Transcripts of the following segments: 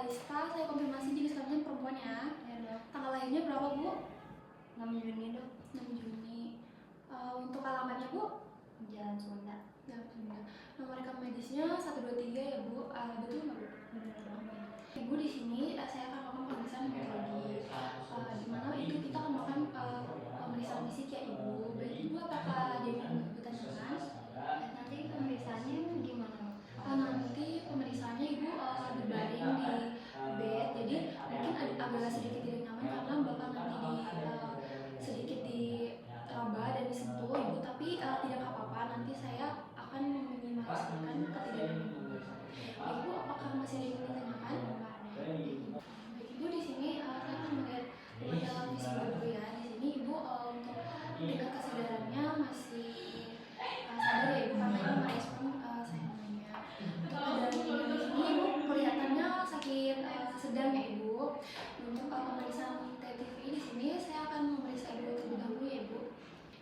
Kalista, saya konfirmasi jenis kelamin perempuan ya. Ya dok. Tanggal lahirnya berapa Bu? 6 Juni dok. 6 Juni. Untuk alamatnya Bu? Jalan Sunda. Jalan Sunda. Nomor rekam medisnya 123 ya Bu. Betul nggak Bu? Benar dok. Ibu di sini saya akan melakukan pemeriksaan hematologi. Di mana itu kita akan melakukan pemeriksaan fisik ya Ibu. Baik Ibu, apakah ada yang bertanya? Nanti pemeriksaannya gimana? Nanti pemeriksaannya Ibu berbaring di bed, jadi mungkin agak sedikit tidak nyaman karena bakal nanti sedikit diraba dan disentuh Ibu, tapi tidak apa-apa, nanti saya akan meminimalisirkan ketidaknyamanan Ibu. Apakah masih ada yang ingin ditanyakan? Baik Ibu, di sini saya akan melihat detail fisik dulu ya. Di sini Ibu untuk tingkat kesadarannya masih sadar ya Ibu, karena Ibu merespon saya namanya. Dan di sini Ibu kelihatannya sakit sedang ya Ibu. Untuk pemeriksaan TTV di sini saya akan memeriksa Ibu terlebih dahulu ya Ibu.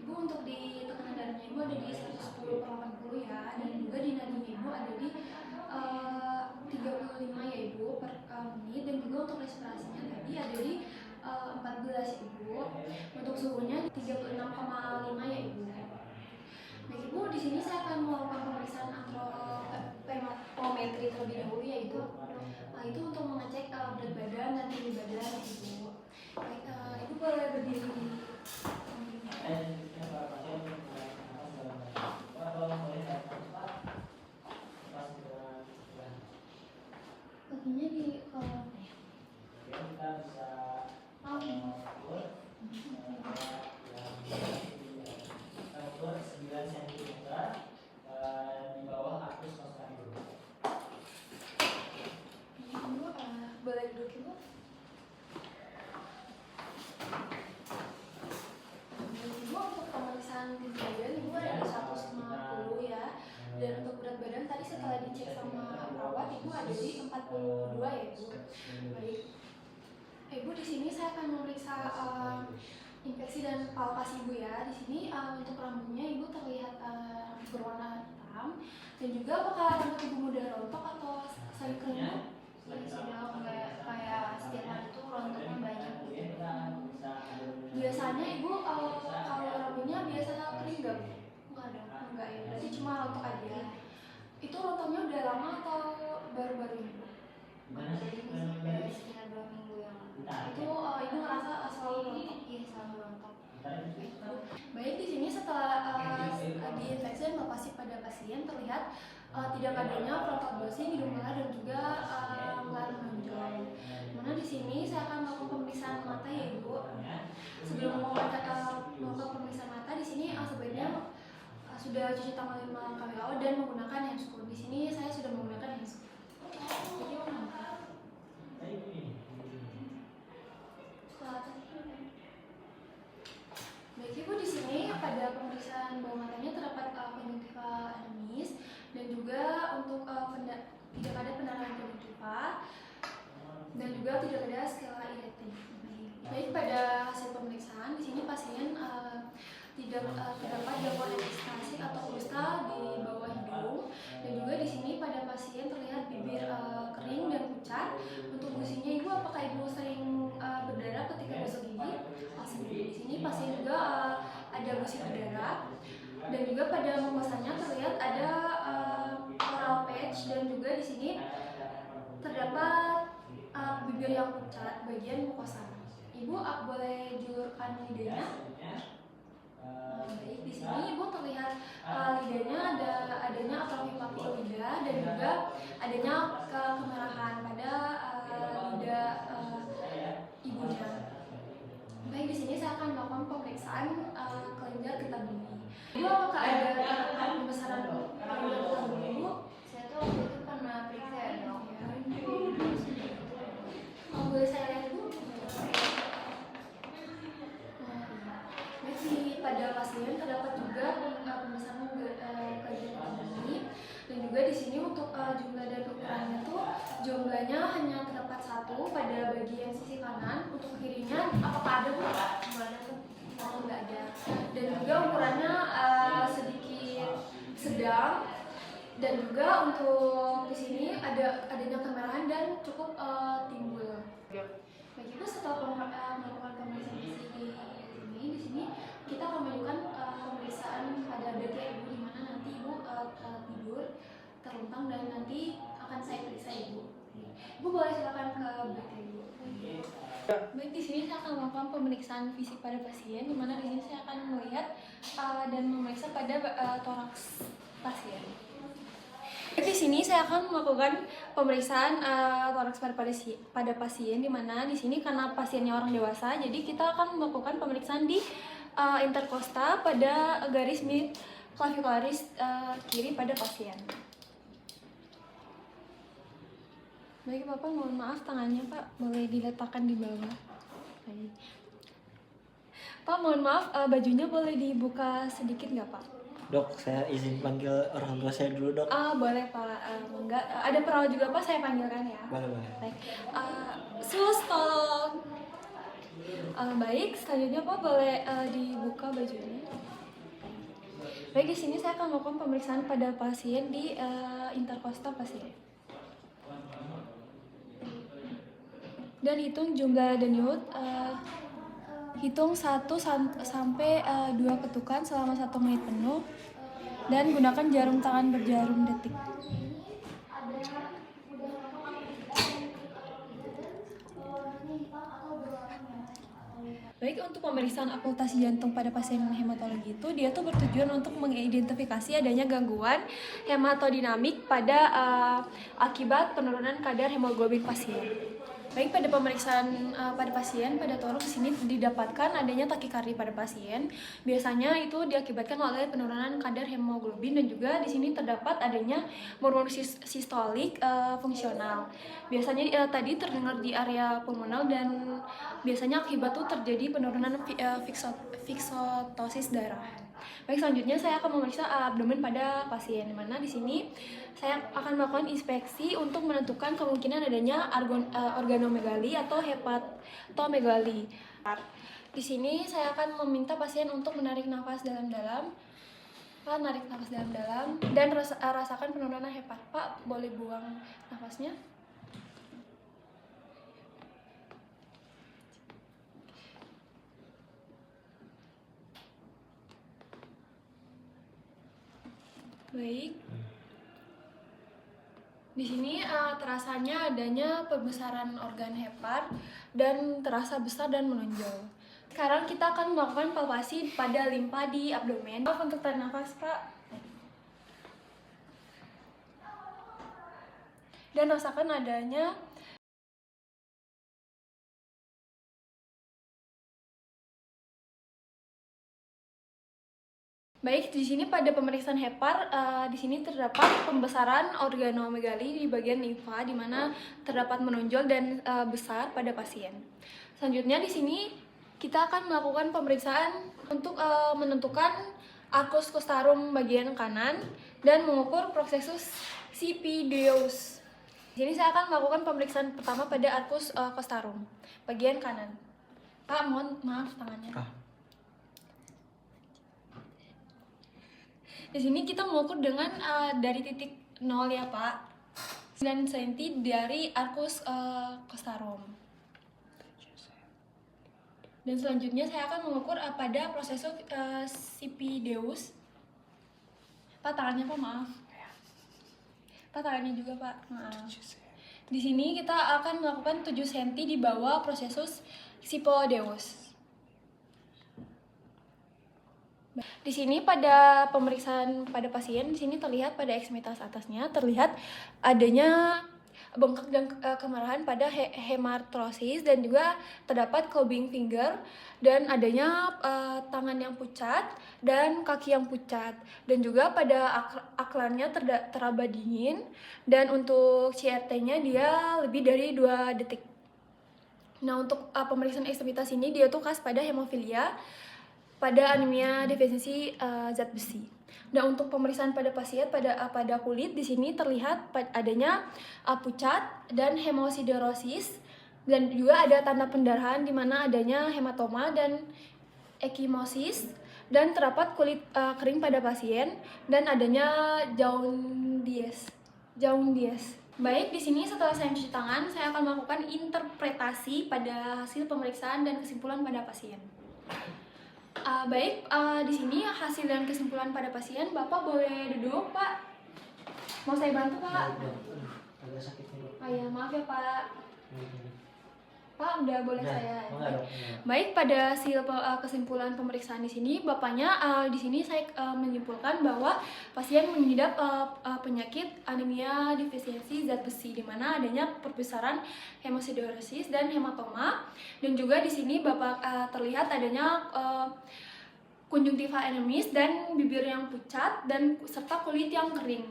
Ibu untuk di tekanan darahnya Ibu ada di 110/80 ya, dan juga di nadinya Ibu ada di 35 ya Ibu per menit, dan juga untuk respirasinya tadi ada di 14 Ibu. Untuk suhunya 36,5 ya Ibu. Baik Ibu, di sini saya akan melakukan pemeriksaan antropometri terlebih dahulu ya Ibu. Itu untuk mengecek berat badan dan tinggi badan ya Ibu. Baik, Ibu boleh berdiri di kakinya di kita bisa ukur 9 cm di bawah atus kostan dulu. Ibu boleh duduk Ibu. Ibu untuk pemeriksaan tinggi badan Ibu ada di 150 ya, dan untuk berat badan tadi setelah dicek sama perawat Ibu ada di 42 ya Ibu. Baik Ibu, di sini saya akan memeriksa infeksi dan palpasi Ibu ya. Di sini untuk rambutnya Ibu terlihat rambut berwarna hitam, dan juga apakah rambut Ibu mudah rontok atau sering kering? Sudah kayak setiap hari itu rontoknya banyak. Biasanya Ibu kalau rambutnya biasa kering nggak Bu? Enggak dok. Enggak ya, berarti cuma rontok aja. Itu rontoknya udah lama atau baru-baru ini Bu? Dari sekitar 2 minggu yang lalu. Itu Ibu ngerasa selalu rontok? Iya, selalu rontok. Baik, di sini setelah diinfeksi dan palpasi pada pasien terlihat tidak adanya frontal bruising, hidung merah, dan juga melar menonjol. Mana di sini saya akan melakukan pemeriksaan mata ya Ibu. Sebelum melakukan pemeriksaan mata di sini sebaiknya sudah cuci tangan 5 kali dan menggunakan handscoon. Di sini saya sudah menggunakan handscoon. Jadi baik Ibu, di sini pada pemeriksaan bawah matanya terdapat konjungtiva anamis, dan juga untuk tidak ada pendarahan konjungtiva, dan juga tidak ada skela erecting. Baik, pada hasil pemeriksaan di sini pasien tidak terdapat gangguan epistaxis atau kusta di bawah hidung, dan juga di sini pada pasien terlihat bibir kering dan pucat. Untuk gusinya Ibu, apakah Ibu sering berdarah ketika gosok gigi? Di sini pasien juga ada gusi berdarah, dan juga pada mukosannya terlihat ada oral patch, dan juga di sini terdapat bibir yang pucat bagian mukosa. Ibu boleh julurkan lidahnya. Baik, di sini Ibu terlihat lidahnya adanya atrofi papil lidah, dan juga adanya kemerahan pada lidah ibunya. Baik, di sini saya akan melakukan pemeriksaan kelenjar getah benih. Ibu, apakah ada pembesaran kelenjar getah benih Ibu? Saya tuh waktu itu pernah periksa ya dok. Boleh saya lihat Ibu? Baik, pada pasien terdapat juga pembesaran kelenjar getah benih, dan juga di sini untuk jumlah dan ukurannya tuh jumlahnya hanya terdapat 1 pada bagian sisi kanan. Untuk kirinya apakah ada Bu? Enggak ada tuh. Oh, nggak ada. Dan juga ukurannya sedikit sedang, dan juga untuk di sini adanya kemerahan dan cukup timbul. Baik Ibu, setelah melakukan pemeriksaan fisik di sini kita akan melakukan pemeriksaan pada BT Ibu, di mana nanti Ibu tidur terlentang dan nanti akan saya periksa Ibu. Ibu boleh silakan ke BT Ibu. Baik, di sini saya akan melakukan pemeriksaan fisik pada pasien, di mana di sini saya akan melihat dan memeriksa pada toraks pasien. Di sini saya akan melakukan pemeriksaan toraks pada pasien, di mana di sini karena pasiennya orang dewasa, jadi kita akan melakukan pemeriksaan di interkosta pada garis mid clavicularis kiri pada pasien. Baik Bapak, mohon maaf tangannya Pak boleh diletakkan di bawah. Baik. Pak, mohon maaf bajunya boleh dibuka sedikit nggak Pak? Dok, saya izin panggil orang tua saya dulu, Dok. Boleh Pak, enggak. Ada perawat juga Pak, saya panggilkan ya. Boleh, boleh. Baik. Sus, tolong. Baik, selanjutnya Pak boleh dibuka bajunya. Baik, di sini saya akan melakukan pemeriksaan pada pasien di interkosta pasien. Dan hitung jumlah denyut. Hitung 1 sampai 2 ketukan selama 1 menit penuh dan gunakan jarum tangan berjarum detik. Baik, untuk pemeriksaan okultasi jantung pada pasien hematologi itu dia tuh bertujuan untuk mengidentifikasi adanya gangguan hematodinamik pada akibat penurunan kadar hemoglobin pasien. Baik, pada pemeriksaan pada pasien pada toraks sini didapatkan adanya takikardi pada pasien. Biasanya itu diakibatkan oleh penurunan kadar hemoglobin dan juga di sini terdapat adanya murmur sistolik fungsional. Biasanya tadi terdengar di area pulmonal dan biasanya akibat itu terjadi penurunan fiksotosis darah. Baik, selanjutnya saya akan memeriksa abdomen pada pasien, di mana di sini saya akan melakukan inspeksi untuk menentukan kemungkinan adanya organomegali atau hepatomegali. Di sini saya akan meminta pasien untuk menarik nafas dalam-dalam. Pak, narik nafas dalam-dalam dan rasakan penurunan hepat. Pak, boleh buang nafasnya. Baik. Di sini terasanya adanya pembesaran organ hepar dan terasa besar dan menonjol. Sekarang kita akan melakukan palpasi pada limpa di abdomen. Maaf untuk tarik nafas, Pak. Dan rasakan adanya Baik, di sini pada pemeriksaan hepar, di sini terdapat pembesaran organomegali di bagian limfa, di mana terdapat menonjol dan besar pada pasien. Selanjutnya di sini kita akan melakukan pemeriksaan untuk menentukan arcus costarum bagian kanan dan mengukur prosesus Cpdeus. Di sini saya akan melakukan pemeriksaan pertama pada arcus costarum bagian kanan. Pak, mohon maaf tangannya. Di sini kita mengukur dengan dari titik 0 ya Pak, 9 cm dari arcus costarum. Dan selanjutnya saya akan mengukur pada prosesus Cpdeus. Pak, tangannya Pak, maaf. Pak, tangannya juga Pak, maaf. Di sini kita akan melakukan 7 cm di bawah prosesus Cpdeus. Di sini pada pemeriksaan pada pasien, di sini terlihat pada ekstremitas atasnya terlihat adanya bengkak dan kemarahan pada hemarthrosis dan juga terdapat clubbing finger dan adanya tangan yang pucat dan kaki yang pucat dan juga pada aklannya teraba dingin dan untuk CRT-nya dia lebih dari 2 detik. Nah, untuk pemeriksaan ekstremitas ini dia tuh khas pada hemofilia, pada anemia defisiensi zat besi. Nah, untuk pemeriksaan pada pasien pada kulit di sini terlihat adanya pucat dan hemosiderosis dan juga ada tanda pendarahan di mana adanya hematoma dan ekimosis dan terdapat kulit kering pada pasien dan adanya jaundice. Baik, di sini setelah saya mencuci tangan, saya akan melakukan interpretasi pada hasil pemeriksaan dan kesimpulan pada pasien. Di sini hasil dan kesimpulan pada pasien, Bapak boleh duduk, Pak. Mau saya bantu, Pak? Agak sakit nih, Dok. Oh ya, maaf ya, Pak. Pak, udah boleh Nah, saya. enggak, Dok. Enggak. Baik, pada hasil kesimpulan pemeriksaan di sini, Bapaknya di sini saya menyimpulkan bahwa pasien mengidap penyakit anemia defisiensi zat besi, di mana adanya perbesaran hemosiderosis dan hematoma, dan juga di sini Bapak terlihat adanya konjungtiva enemis dan bibir yang pucat dan serta kulit yang kering.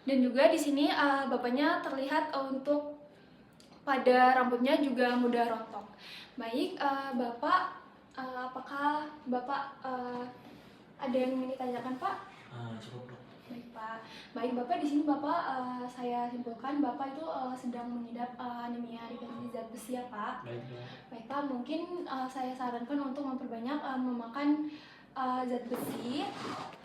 Dan juga di sini Bapaknya terlihat untuk pada rambutnya juga mudah rontok. Baik, Bapak, apakah Bapak ada yang ingin ditanyakan, Pak? Cukup, Dok. Baik, Pak. Baik, Bapak, di sini Bapak saya simpulkan Bapak itu sedang mengidap anemia defisiensi zat besi ya, Pak. Baik, Dok. Baik, Pak, mungkin saya sarankan untuk memperbanyak memakan zat besi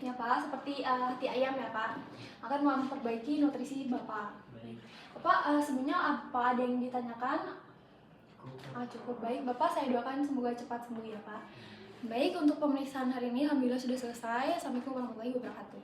ya, Pak, seperti hati ayam ya, Pak. Akan memperbaiki nutrisi Bapak. Baik. Bapak, sebelumnya apa ada yang ditanyakan? Cukup. Cukup. Baik, Bapak, saya doakan semoga cepat sembuh ya, Pak. Baik, untuk pemeriksaan hari ini alhamdulillah sudah selesai. Assalamualaikum warahmatullahi wabarakatuh.